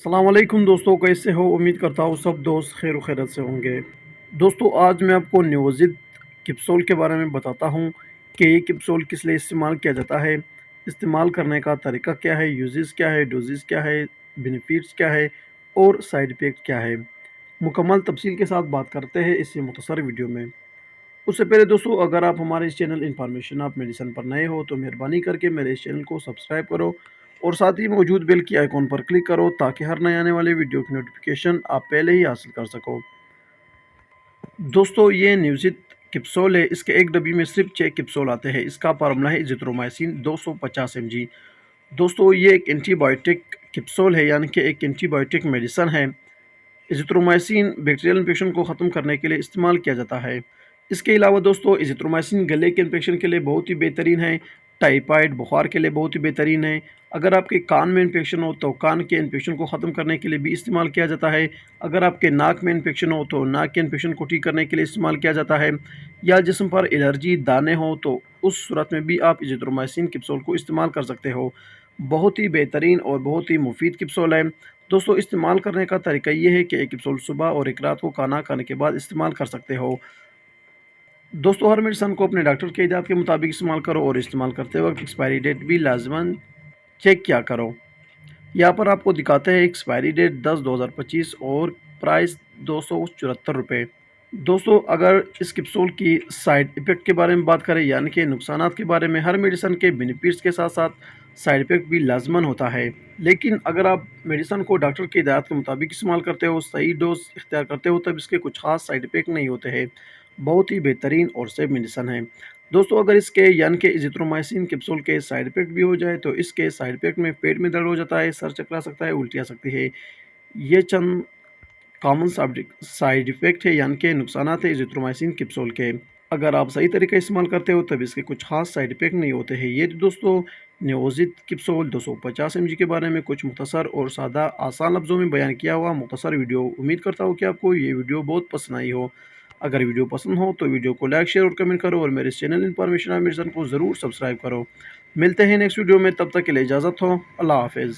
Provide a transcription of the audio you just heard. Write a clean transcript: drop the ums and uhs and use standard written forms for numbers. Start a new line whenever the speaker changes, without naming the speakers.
अस्सलाम वालेकुम दोस्तों, कैसे हो? उम्मीद करता हूँ सब दोस्त खैर खैरत से होंगे। दोस्तों, आज मैं आपको नियोजित कैप्सूल के बारे में बताता हूँ कि ये कैप्सूल किस लिए इस्तेमाल किया जाता है, इस्तेमाल करने का तरीका क्या है, यूजेस क्या है, डोजेस क्या है, बेनिफिट्स क्या है और साइड इफ़ेक्ट क्या है। मुकम्मल तफसील के साथ बात करते हैं इस मुख्तसर वीडियो में। उससे पहले दोस्तों, अगर आप हमारे इस चैनल इन्फॉर्मेशन ऑफ मेडिसिन पर नए हो तो मेहरबानी करके मेरे इस चैनल को सब्सक्राइब करो और साथ ही मौजूद बेल की आइकॉन पर क्लिक करो ताकि हर नए आने वाले वीडियो की नोटिफिकेशन आप पहले ही हासिल कर सको। दोस्तों, ये न्यूज़िट कैप्सूल है। इसके एक डब्बी में सिर्फ 6 कैप्सूल आते हैं। इसका फार्मूला है एजिथ्रोमाइसिन 250 mg। दोस्तों, ये एक एंटीबायोटिक कैप्सूल है, यानी कि एक एंटीबायोटिक मेडिसन है। एजिथ्रोमाइसिन बैक्टीरियल इन्फेक्शन को ख़त्म करने के लिए इस्तेमाल किया जाता है। इसके अलावा दोस्तों, एजिथ्रोमाइसिन गले के इन्फेक्शन के लिए बहुत ही बेहतरीन है। टाइफाइड बुखार के लिए बहुत ही बेहतरीन है। अगर आपके कान में इन्फेक्शन हो तो कान के इन्फेक्शन को ख़त्म करने के लिए भी इस्तेमाल किया जाता है। अगर आपके नाक में इन्फेक्शन हो तो नाक के इन्फेक्शन को ठीक करने के लिए इस्तेमाल किया जाता है। या जिस्म पर एलर्जी दाने हो तो उस सूरत में भी आप एजिथ्रोमाइसिन कैप्सूल को इस्तेमाल कर सकते हो। बहुत ही बेहतरीन और बहुत ही मुफीद कैप्सूल है। दोस्तों, इस्तेमाल करने का तरीका ये है कि एक कैप्सूल सुबह और एक रात को खाना खाने के बाद इस्तेमाल कर सकते हो। दोस्तों, हर मेडिसिन को अपने डॉक्टर के हिदायत के मुताबिक इस्तेमाल करो और इस्तेमाल करते वक्त एक्सपायरी डेट भी लाजमन चेक किया करो। यहाँ पर आपको दिखाते हैं एक्सपायरी डेट 10/2025 और प्राइस ₹274। दोस्तों, अगर इस कैप्सूल की साइड इफ़ेक्ट के बारे में बात करें, यानी कि नुकसानात के बारे में, हर मेडिसिन के बेनिफिट्स के साथ साथ साइड इफ़ेक्ट भी लाजमन होता है। लेकिन अगर आप मेडिसिन को डॉक्टर की हिदायत के मुताबिक इस्तेमाल करते हो, सही डोज इख्तियार करते हो, तब इसके कुछ ख़ास साइड इफ़ेक्ट नहीं होते हैं। बहुत ही बेहतरीन और सेफ मेडिसिन है। दोस्तों, अगर इसके यानी कि एजिथ्रोमाइसिन कैप्सूल के साइड इफ़ेक्ट भी हो जाए तो इसके साइड इफ़ेक्ट में पेट में दर्द हो जाता है, सर चकरा सकता है, उल्टी आ सकती है। ये चंद कॉमन साइड इफ़ेक्ट है, यानी कि नुकसानात है एजिथ्रोमाइसिन कैप्सूल के। अगर आप सही तरीके इस्तेमाल करते हो तब इसके कुछ खास साइड इफ़ेक्ट नहीं होते हैं। ये तो दोस्तों नियोजित कैप्सूल 250 mg के बारे में कुछ मुख्तसर और सादा आसान लफ्ज़ों में बयान किया हुआ मुख्तसर वीडियो। उम्मीद करता हूँ कि आपको ये वीडियो बहुत पसंद आई हो। अगर वीडियो पसंद हो तो वीडियो को लाइक, शेयर और कमेंट करो और मेरे चैनल इन्फॉर्मेशन ऑफ मेडिसिन को ज़रूर सब्सक्राइब करो। मिलते हैं नेक्स्ट वीडियो में, तब तक के लिए इजाज़त हो। अल्लाह हाफ़िज़।